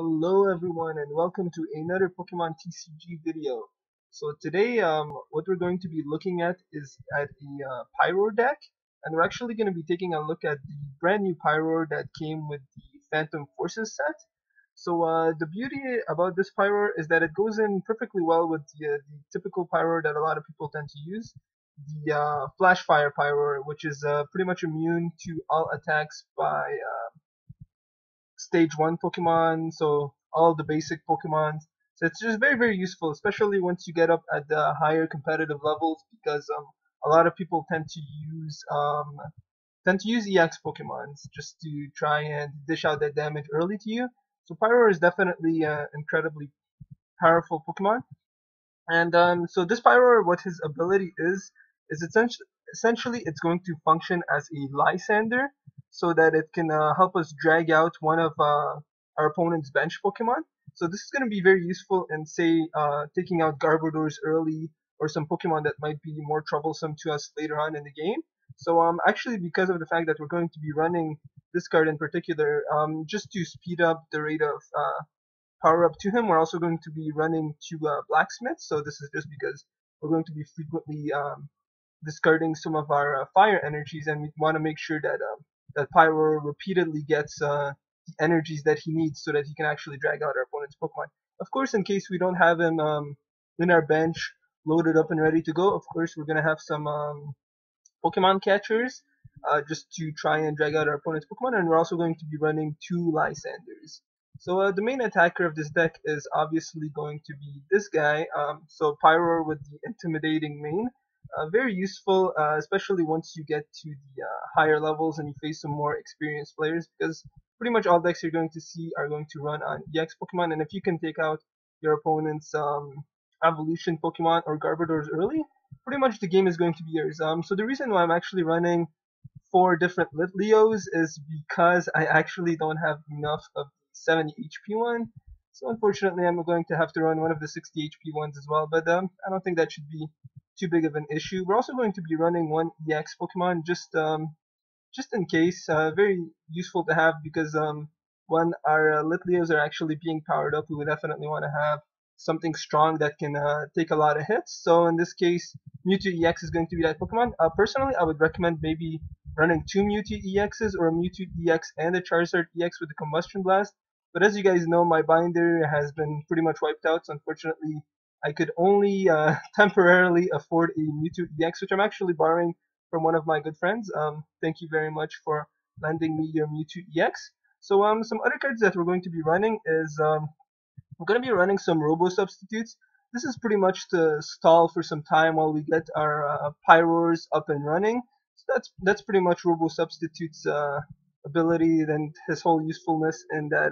Hello everyone and welcome to another Pokemon TCG video. So today what we're going to be looking at is at a Pyroar deck, and we're actually going to be taking a look at the brand new Pyroar that came with the Phantom Forces set. So the beauty about this Pyroar is that it goes in perfectly well with the typical Pyroar that a lot of people tend to use, the Flash Fire Pyroar, which is pretty much immune to all attacks by stage 1 Pokemon, so all the basic Pokemon. So it's just very useful, especially once you get up at the higher competitive levels, because a lot of people tend to use EX Pokemons just to try and dish out that damage early to you. So Pyro is definitely an incredibly powerful Pokemon. And so this Pyroar, what his ability is essentially it's going to function as a Lysander, so that it can help us drag out one of our opponent's bench Pokemon. So this is going to be very useful in, say, taking out Garbodors early, or some Pokemon that might be more troublesome to us later on in the game. So actually, because of the fact that we're going to be running this card in particular, just to speed up the rate of power up to him, we're also going to be running two blacksmiths. So this is just because we're going to be frequently discarding some of our fire energies, and we want to make sure that that Pyro repeatedly gets the energies that he needs so that he can actually drag out our opponent's Pokemon. Of course, in case we don't have him in our bench loaded up and ready to go, of course we're gonna have some Pokemon catchers just to try and drag out our opponent's Pokemon, and we're also going to be running two Lysanders. So the main attacker of this deck is obviously going to be this guy, so Pyroar with the intimidating mane. Very useful, especially once you get to the higher levels and you face some more experienced players, because pretty much all decks you're going to see are going to run on EX Pokemon, and if you can take out your opponent's evolution Pokemon or Garbodors early, pretty much the game is going to be yours. So the reason why I'm actually running four different Lit Leos is because I actually don't have enough of the 70 HP one. So unfortunately, I'm going to have to run one of the 60 HP ones as well. But I don't think that should be too big of an issue. We're also going to be running one EX Pokemon just in case. Very useful to have because when our Lit Leos are actually being powered up, we would definitely want to have something strong that can take a lot of hits. So in this case, Mewtwo EX is going to be that Pokemon. Personally, I would recommend maybe running two Mewtwo EXs, or a Mewtwo EX and a Charizard EX with the Combustion Blast. But as you guys know, my binder has been pretty much wiped out, so unfortunately I could only temporarily afford a Mewtwo EX, which I'm actually borrowing from one of my good friends. Thank you very much for lending me your Mewtwo EX. So some other cards that we're going to be running is we're going to be running some Robo Substitutes. This is pretty much to stall for some time while we get our Pyroars up and running. So that's pretty much Robo Substitute's ability and his whole usefulness, in that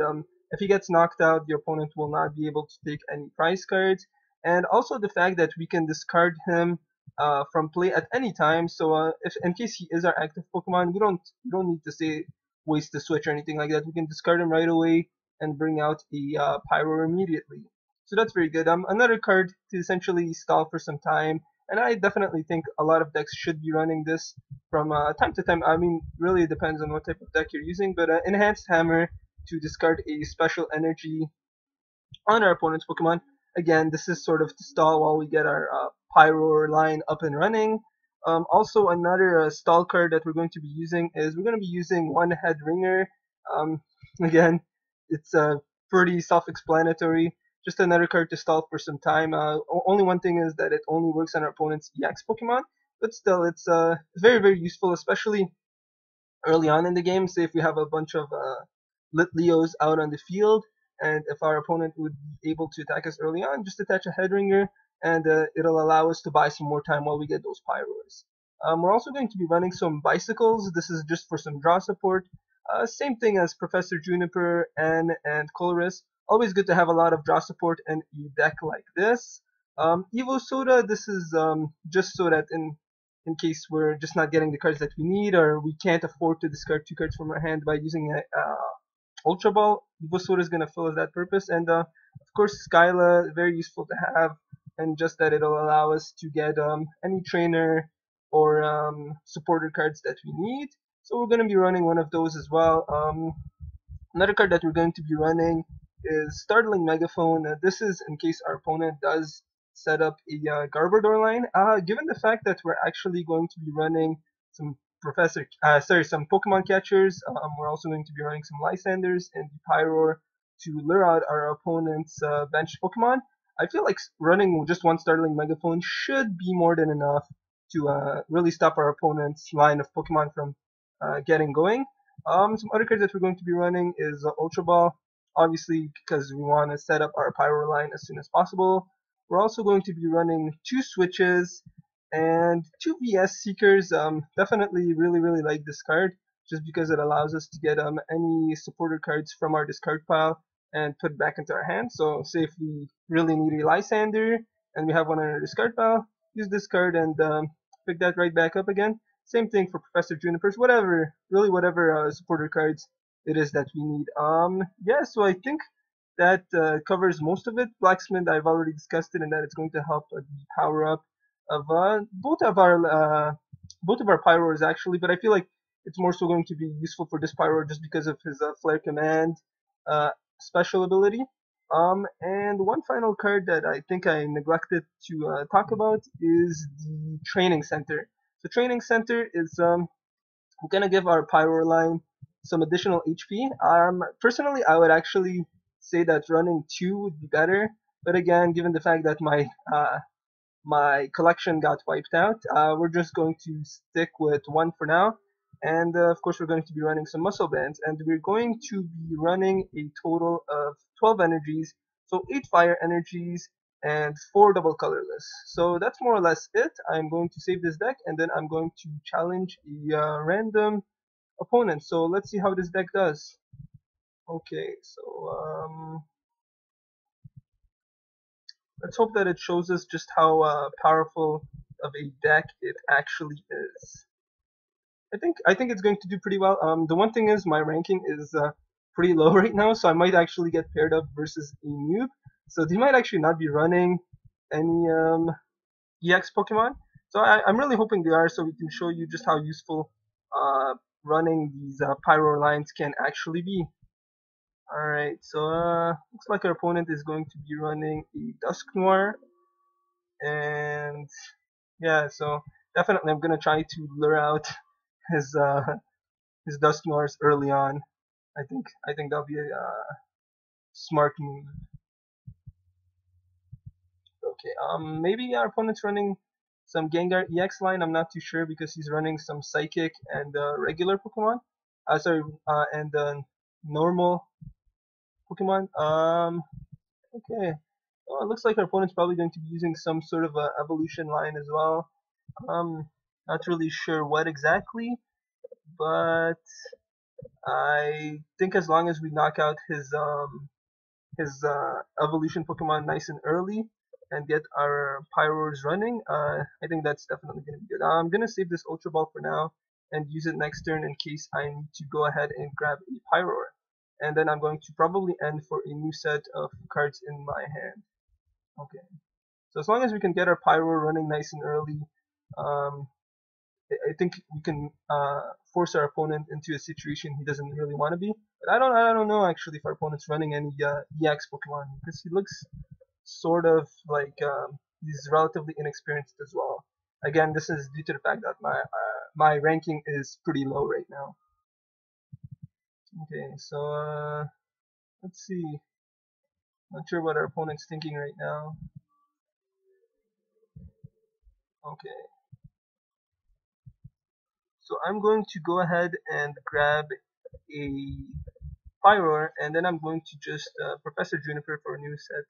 if he gets knocked out, the opponent will not be able to take any prize cards, and also the fact that we can discard him from play at any time. So if in case he is our active Pokemon, we don't need to say waste the switch or anything like that. We can discard him right away and bring out the Pyro immediately. So that's very good. Another card to essentially stall for some time, and I definitely think a lot of decks should be running this from time to time. I mean, really it depends on what type of deck you're using, but Enhanced Hammer to discard a special energy on our opponent's Pokemon. Again, this is sort of to stall while we get our Pyro line up and running. Also, another stall card that we're going to be using is we're going to be using One Head Ringer. Again, it's pretty self-explanatory. Just another card to stall for some time. Only one thing is that it only works on our opponent's EX Pokemon, but still, it's very useful, especially early on in the game. Say if we have a bunch of Lit Leos out on the field, and if our opponent would be able to attack us early on, just attach a Head Ringer, and it'll allow us to buy some more time while we get those Pyros. We're also going to be running some Bicycles. This is just for some draw support. Same thing as Professor Juniper and Colress. Always good to have a lot of draw support in a deck like this. Evo Soda, this is just so that in case we're just not getting the cards that we need, or we can't afford to discard two cards from our hand by using a Ultra Ball, Evo Soda is going to fill that purpose. And of course, Skyla, very useful to have, and just that it'll allow us to get any trainer or supporter cards that we need. So we're going to be running one of those as well. Another card that we're going to be running is Startling Megaphone. This is in case our opponent does set up a Garbodor line. Given the fact that we're actually going to be running some some Pokemon catchers, we're also going to be running some Lysanders and Pyroar to lure out our opponent's bench Pokemon. I feel like running just one Startling Megaphone should be more than enough to really stop our opponent's line of Pokemon from getting going. Some other cards that we're going to be running is Ultra Ball, obviously because we want to set up our Pyro line as soon as possible. We're also going to be running 2 switches and 2 VS Seekers. Definitely really like this card just because it allows us to get any supporter cards from our discard pile and put back into our hand. So say if we really need a Lysander and we have one in our discard pile, use this card and pick that right back up again. Same thing for Professor Juniper's, whatever supporter cards it is that we need. Yeah, so I think that covers most of it. Blacksmith, I've already discussed it, and that it's going to help the power up of both of our Pyroars actually. But I feel like it's more so going to be useful for this Pyroar just because of his Flare Command special ability. And one final card that I think I neglected to talk about is the Training Center. The Training Center is we're gonna give our Pyro line some additional HP. Personally, I would actually say that running 2 would be better, but again, given the fact that my collection got wiped out, we're just going to stick with 1 for now. And of course, we're going to be running some muscle bands, and we're going to be running a total of 12 energies, so 8 fire energies and 4 double colorless. So that's more or less it. I'm going to save this deck, and then I'm going to challenge a random opponent. So let's see how this deck does. Okay, so let's hope that it shows us just how powerful of a deck it actually is. I think it's going to do pretty well. The one thing is my ranking is pretty low right now, so I might actually get paired up versus a noob. So they might actually not be running any EX Pokemon. So I'm really hoping they are, so we can show you just how useful running these Pyro lines can actually be. Alright, so looks like our opponent is going to be running a Dusknoir, and yeah, so definitely I'm gonna try to lure out his Dusknoirs early on. I think that'll be a smart move. Okay, maybe our opponent's running some Gengar EX line. I'm not too sure because he's running some Psychic and regular Pokemon. And normal Pokemon. Okay. Oh, it looks like our opponent's probably going to be using some sort of evolution line as well. Not really sure what exactly, but I think as long as we knock out his evolution Pokemon nice and early and get our Pyroars running, I think that's definitely going to be good. I'm going to save this Ultra Ball for now and use it next turn in case I need to go ahead and grab a Pyroar. And then I'm going to probably end for a new set of cards in my hand. Okay. So as long as we can get our Pyroar running nice and early, I think we can force our opponent into a situation he doesn't really want to be. But I don't know actually if our opponent's running any EX Pokemon because he looks sort of like he's relatively inexperienced as well. Again, this is due to the fact that my ranking is pretty low right now. Okay, so let's see. Not sure what our opponent's thinking right now. Okay. So I'm going to go ahead and grab a Pyroar, and then I'm going to just Professor Juniper for a new set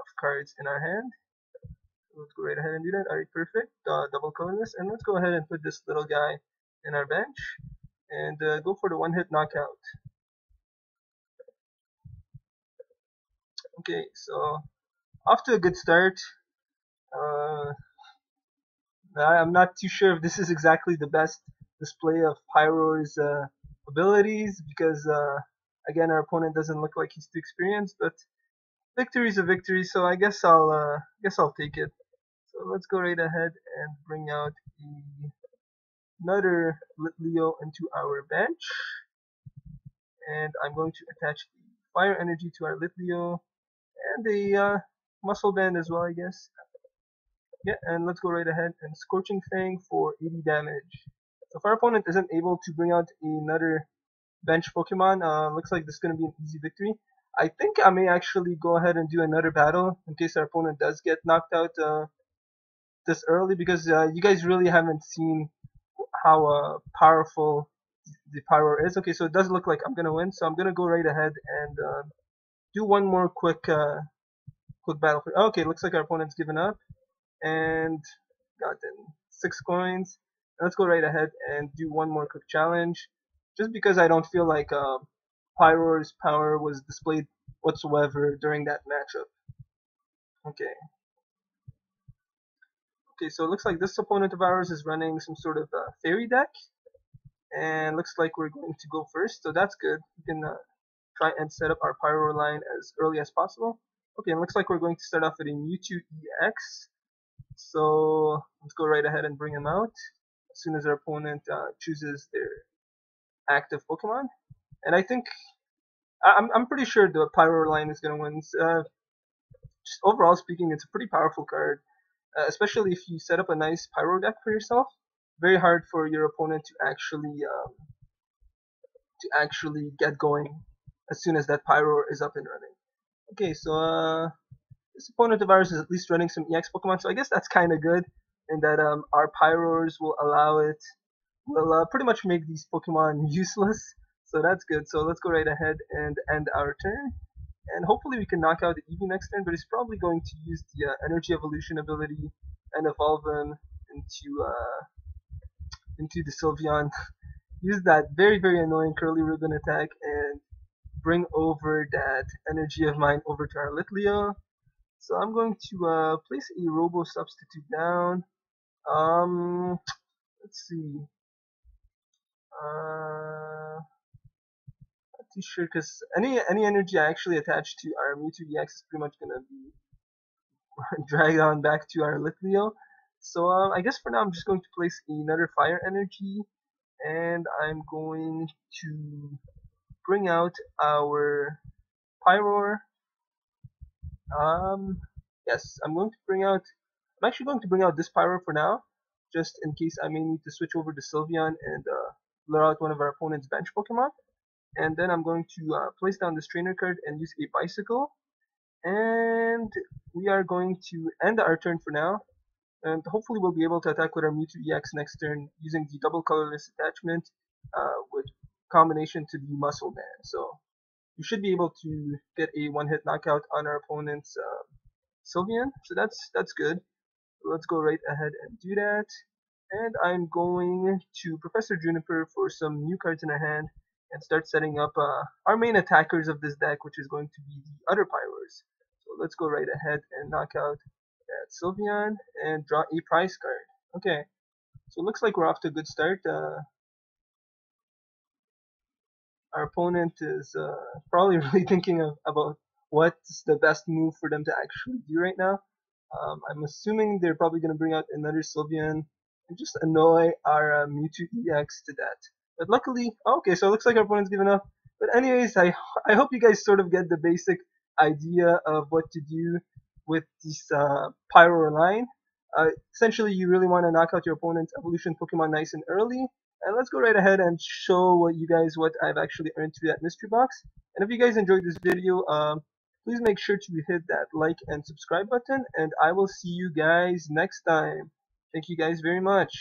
of cards in our hand. So let's go right ahead and do that. Alright, perfect. Double colorless, and let's go ahead and put this little guy in our bench and go for the one-hit knockout. Okay, so off to a good start. I'm not too sure if this is exactly the best display of Pyroar's abilities because again our opponent doesn't look like he's too experienced, but victory is a victory, so I guess I'll take it. So let's go right ahead and bring out another Leo into our bench, and I'm going to attach the fire energy to our Litleo, and a muscle band as well, I guess. Yeah, and let's go right ahead and Scorching Fang for 80 damage. So if our opponent isn't able to bring out another bench Pokemon, looks like this is going to be an easy victory. I think I may actually go ahead and do another battle in case our opponent does get knocked out this early, because you guys really haven't seen how powerful the Pyroar is. Okay, so it does look like I'm going to win, so I'm going to go right ahead and do one more quick battle. Okay, looks like our opponent's given up and gotten 6 coins. Let's go right ahead and do one more quick challenge, just because I don't feel like Pyroar's power was displayed whatsoever during that matchup. Okay. Okay, so it looks like this opponent of ours is running some sort of fairy deck, and looks like we're going to go first, so that's good. We can try and set up our Pyroar line as early as possible. Okay, it looks like we're going to start off with a Mewtwo EX. So let's go right ahead and bring him out as soon as our opponent chooses their active Pokemon. And I think I'm pretty sure the Pyroar line is gonna win. Just overall speaking, it's a pretty powerful card, especially if you set up a nice Pyro deck for yourself. Very hard for your opponent to actually get going as soon as that Pyroar is up and running. Okay, so this opponent of ours is at least running some EX Pokemon, so I guess that's kind of good, in that our Pyroars will pretty much make these Pokemon useless, so that's good. So let's go right ahead and end our turn, and hopefully we can knock out the Eevee next turn, but he's probably going to use the Energy Evolution ability and evolve him into the Sylveon. Use that very, very annoying Curly Ribbon attack and bring over that energy of mine over to our Litleo. So I'm going to place a Robo Substitute down. Let's see. Not too sure, because any energy I actually attach to our Mewtwo EX is pretty much gonna be dragged on back to our Litleo. So I guess for now I'm just going to place another Fire Energy, and I'm going to bring out our Pyroar. Yes, I'm actually going to bring out this Pyro for now, just in case I may need to switch over to Sylveon and lure out one of our opponent's bench Pokemon. And then I'm going to place down this trainer card and use a Bicycle. And we are going to end our turn for now. And hopefully we'll be able to attack with our Mewtwo EX next turn using the double colorless attachment with combination to the Muscle Band. So you should be able to get a one-hit knockout on our opponent's Sylveon, so that's good. Let's go right ahead and do that. And I'm going to Professor Juniper for some new cards in our hand and start setting up our main attackers of this deck, which is going to be the other Pyroars. So let's go right ahead and knock out that Sylveon and draw a prize card. Okay, so it looks like we're off to a good start. Our opponent is probably really thinking about what's the best move for them to actually do right now. I'm assuming they're probably going to bring out another Sylveon and just annoy our Mewtwo EX to death. But luckily, okay, so it looks like our opponent's given up. But anyways, I hope you guys sort of get the basic idea of what to do with this Pyroar line. Essentially, you really want to knock out your opponent's evolution Pokemon nice and early. And let's go right ahead and show what I've actually earned through that mystery box. And if you guys enjoyed this video, please make sure to hit that like and subscribe button, and I will see you guys next time. Thank you guys very much.